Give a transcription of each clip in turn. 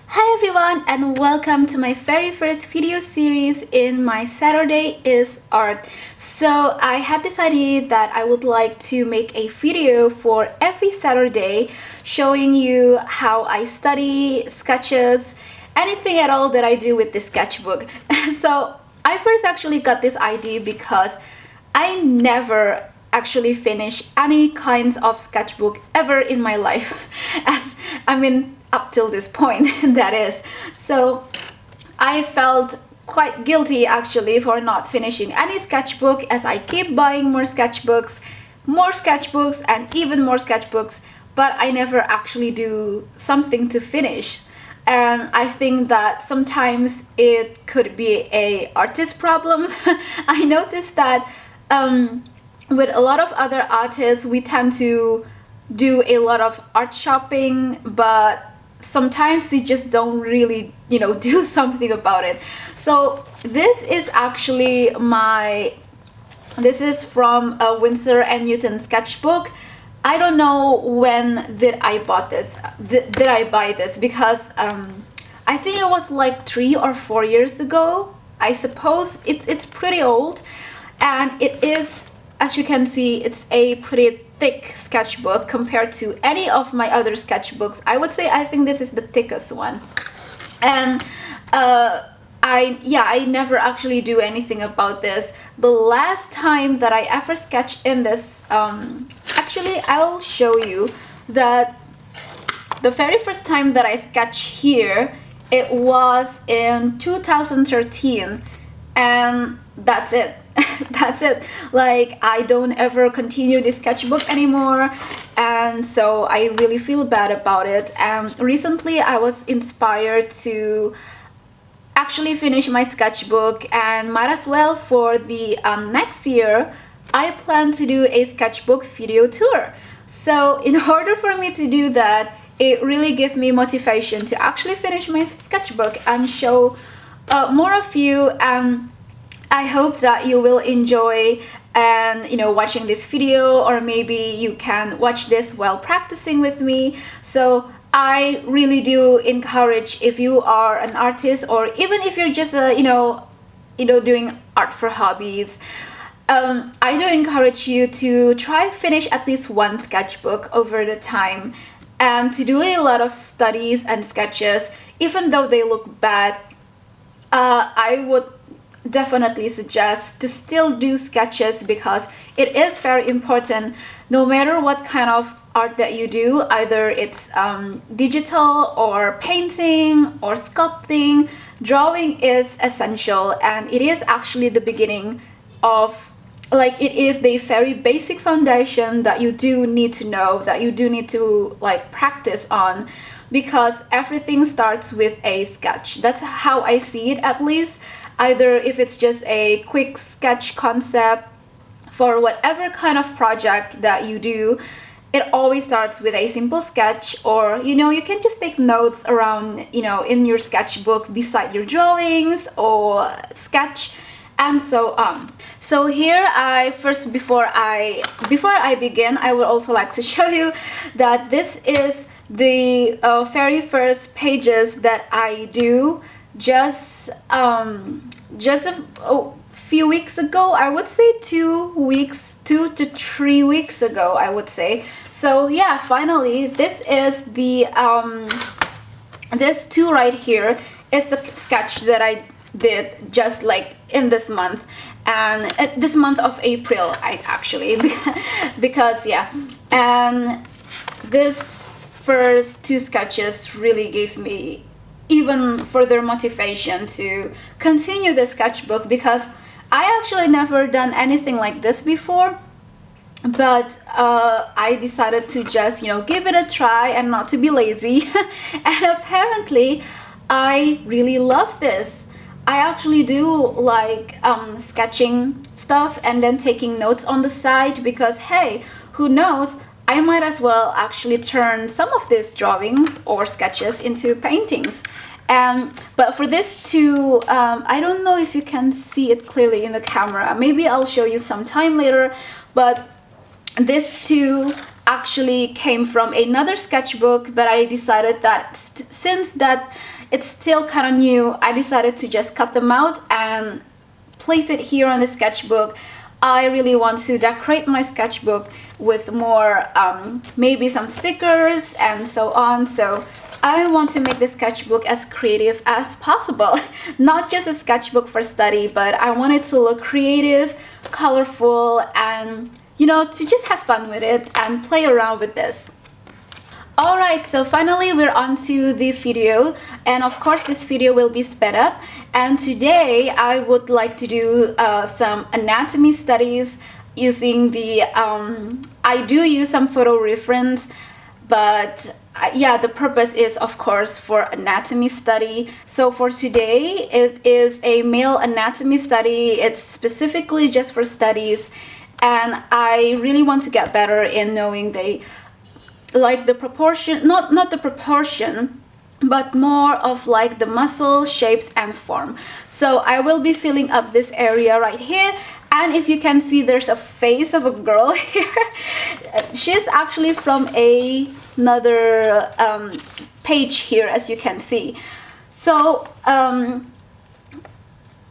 Hi everyone, and welcome to my very first video series in my Saturday is Art. So I had this idea that I would like to make a video for every Saturday showing you how I study, sketches, anything at all that I do with this sketchbook. So I first actually got this idea because I never actually finish any kinds of sketchbook ever in my life, as up till this point that is. So I felt quite guilty actually for not finishing any sketchbook, as I keep buying more sketchbooks, and even more sketchbooks, but I never actually do something to finish. And I think that sometimes it could be a artist problems. I noticed that with a lot of other artists, we tend to do a lot of art shopping, but sometimes we just don't really, do something about it. So this is actually this is from a Winsor & Newton sketchbook. I don't know when did I bought this. Did I buy this? Because I think it was like 3 or 4 years ago. I suppose it's pretty old, and it is, as you can see, it's a pretty thick sketchbook compared to any of my other sketchbooks. I would say I think this is the thickest one. And I never actually do anything about this. The last time that I ever sketched in this, actually I'll show you that the very first time that I sketched here, it was in 2013, and that's it. That's it. Like, I don't ever continue this sketchbook anymore, and so I really feel bad about it. And recently I was inspired to actually finish my sketchbook, and might as well for the next year I plan to do a sketchbook video tour. So in order for me to do that, it really gave me motivation to actually finish my sketchbook and show more of you. And I hope that you will enjoy and watching this video, or maybe you can watch this while practicing with me. So I really do encourage, if you are an artist, or even if you're just doing art for hobbies, I do encourage you to try finish at least one sketchbook over the time, and to do a lot of studies and sketches. Even though they look bad, I would definitely suggest to still do sketches, because it is very important no matter what kind of art that you do, either it's digital or painting or sculpting. Drawing is essential, and it is actually the beginning of, like, it is the very basic foundation that you do need to know, that you do need to practice on, because everything starts with a sketch. That's how I see it, at least. Either if it's just a quick sketch concept for whatever kind of project that you do, it always starts with a simple sketch, or you can just take notes around in your sketchbook beside your drawings or sketch, and so on. So here before I begin, I would also like to show you that this is the very first pages that I do just a few weeks ago. I would say 2 to 3 weeks ago, I would say. So yeah, finally this is the this two right here is the sketch that I did just like in this month, and this month of April, I actually because yeah. And this first two sketches really gave me even further motivation to continue the sketchbook, because I actually never done anything like this before, but I decided to just give it a try and not to be lazy. And apparently I really love this. I actually do like sketching stuff and then taking notes on the side, because hey, who knows, I might as well actually turn some of these drawings or sketches into paintings. But for this too, I don't know if you can see it clearly in the camera. Maybe I'll show you sometime later. But this too actually came from another sketchbook, but I decided that since that it's still kind of new, I decided to just cut them out and place it here on the sketchbook. I really want to decorate my sketchbook with more maybe some stickers and so on. So I want to make the sketchbook as creative as possible. Not just a sketchbook for study, but I want it to look creative, colorful, and to just have fun with it and play around with this. Alright, so finally we're on to the video, and of course this video will be sped up, and today I would like to do some anatomy studies using the I do use some photo reference, but yeah, the purpose is of course for anatomy study. So for today it is a male anatomy study. It's specifically just for studies, and I really want to get better in knowing the proportion, not the proportion, but more of like the muscle shapes and form. So I will be filling up this area right here, and if you can see, there's a face of a girl here. She's actually from another page here, as you can see. So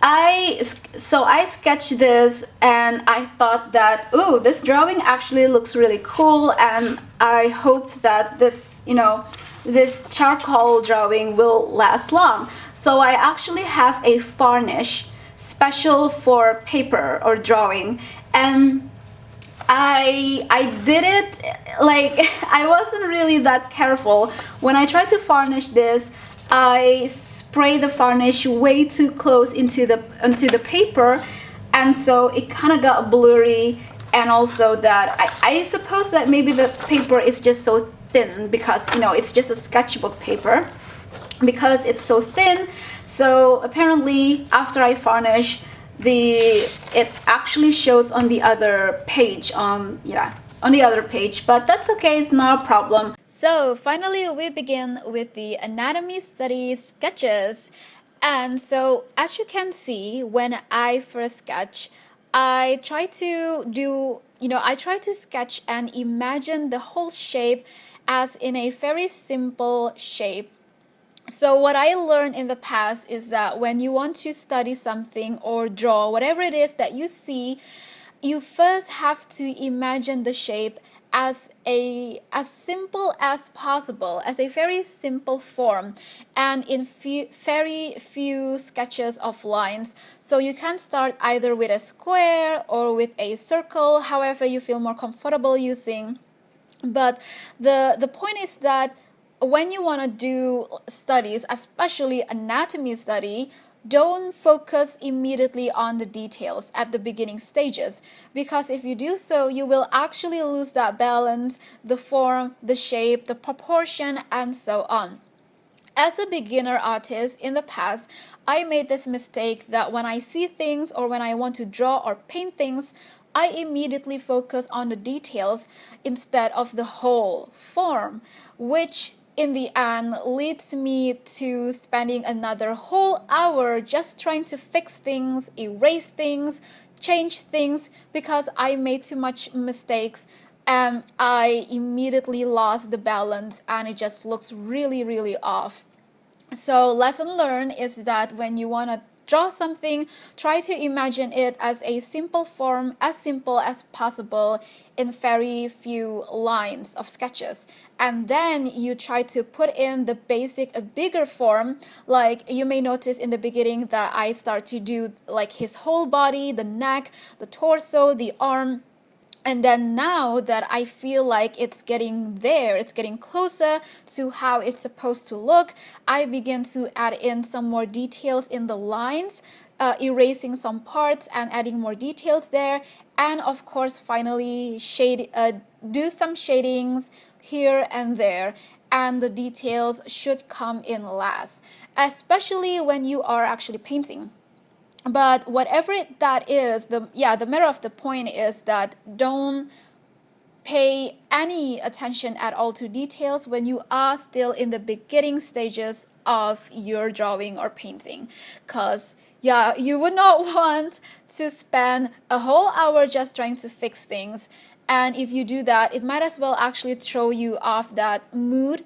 I sketched this, and I thought that, ooh, this drawing actually looks really cool, and I hope that this, this charcoal drawing will last long. So I actually have a varnish special for paper or drawing, and I did it like I wasn't really that careful. When I tried to varnish this, I spray the varnish way too close into the paper, and so it kind of got blurry. And also that I suppose that maybe the paper is just so thin, because it's just a sketchbook paper, because it's so thin. So apparently after I varnish, it actually shows on the other page, on the other page, but that's okay, it's not a problem. So finally we begin with the anatomy study sketches. And so as you can see, when I first sketch, I try to sketch and imagine the whole shape as in a very simple shape. So what I learned in the past is that when you want to study something or draw whatever it is that you see, you first have to imagine the shape as simple as possible, as a very simple form, and in very few sketches of lines. So you can start either with a square or with a circle, however you feel more comfortable using. But the point is that when you want to do studies, especially anatomy study, don't focus immediately on the details at the beginning stages, because if you do so, you will actually lose that balance, the form, the shape, the proportion, and so on. As a beginner artist in the past, I made this mistake that when I see things or when I want to draw or paint things, I immediately focus on the details instead of the whole form, which in the end leads me to spending another whole hour just trying to fix things, erase things, change things, because I made too much mistakes and I immediately lost the balance and it just looks really, really off. So lesson learned is that when you want to draw something, try to imagine it as a simple form, as simple as possible, in very few lines of sketches. And then you try to put in the basic, a bigger form. Like you may notice in the beginning that I start to do like his whole body, the neck, the torso, the arm. And then now that I feel like it's getting there, it's getting closer to how it's supposed to look, I begin to add in some more details in the lines, erasing some parts and adding more details there. And of course, finally, do some shadings here and there. And the details should come in last, especially when you are actually painting. But whatever that is, the matter of the point is that don't pay any attention at all to details when you are still in the beginning stages of your drawing or painting. Because you would not want to spend a whole hour just trying to fix things. And if you do that, it might as well actually throw you off that mood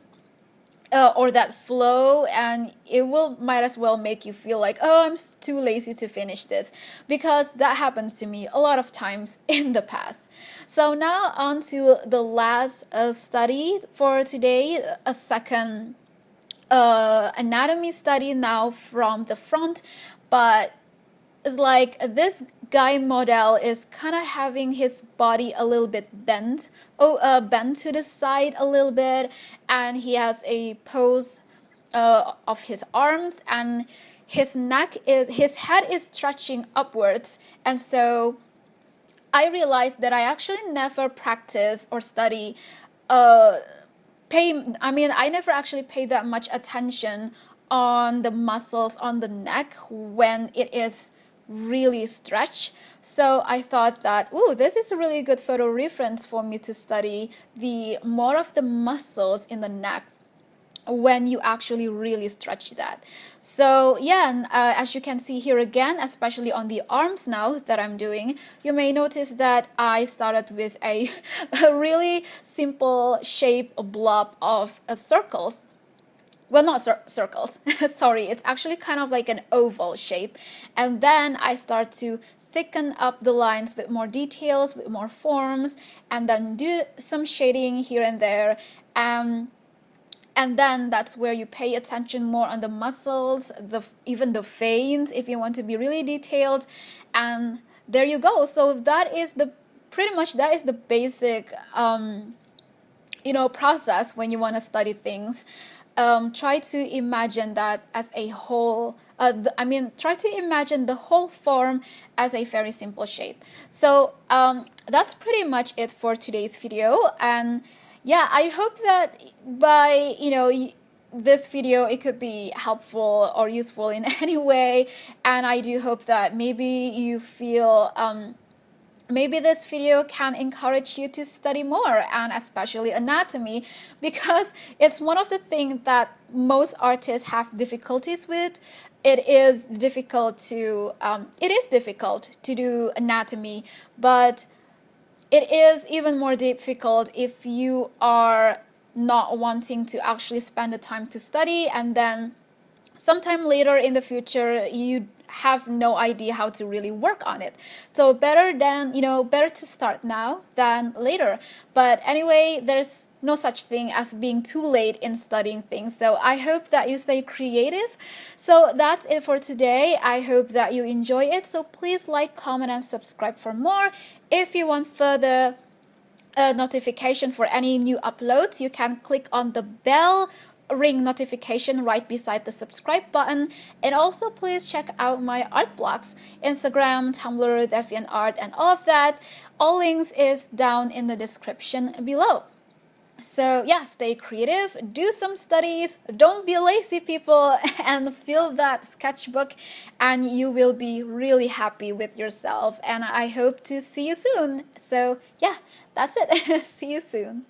or that flow, and it will might as well make you feel like, oh, I'm too lazy to finish this, because that happens to me a lot of times in the past. So now on to the last study for today, a second anatomy study now from the front, but it's like this guy model is kind of having his body a little bit bent, bent to the side a little bit, and he has a pose of his arms, and his head is stretching upwards. And so I realized that I actually never practice or study I never actually pay that much attention on the muscles on the neck when it is really stretched. So I thought that, ooh, this is a really good photo reference for me to study the more of the muscles in the neck when you actually really stretch that. So yeah, and, as you can see here again, especially on the arms now that I'm doing, you may notice that I started with a really simple shape blob of circles. Well, not circles, sorry, it's actually kind of like an oval shape. And then I start to thicken up the lines with more details, with more forms, and then do some shading here and there. And then that's where you pay attention more on the muscles, even the veins, if you want to be really detailed. And there you go. So that is pretty much the basic process when you want to study things. Try to imagine that as a whole. Try to imagine the whole form as a very simple shape. So that's pretty much it for today's video. And yeah, I hope that by this video it could be helpful or useful in any way. And I do hope that maybe you feel maybe this video can encourage you to study more, and especially anatomy, because it's one of the things that most artists have difficulties with. It is difficult to do anatomy, but it is even more difficult if you are not wanting to actually spend the time to study, and then sometime later in the future you have no idea how to really work on it. So better to start now than later. But anyway, there's no such thing as being too late in studying things. So I hope that you stay creative. So that's it for today. I hope that you enjoy it. So please like, comment, and subscribe for more. If you want further notification for any new uploads, you can click on the bell ring notification right beside the subscribe button. And also please check out my art blogs, Instagram, Tumblr, DeviantArt, and all of that. All links is down in the description below. So yeah, stay creative, do some studies, don't be lazy, people, and fill that sketchbook, and you will be really happy with yourself. And I hope to see you soon. So yeah, that's it. See you soon.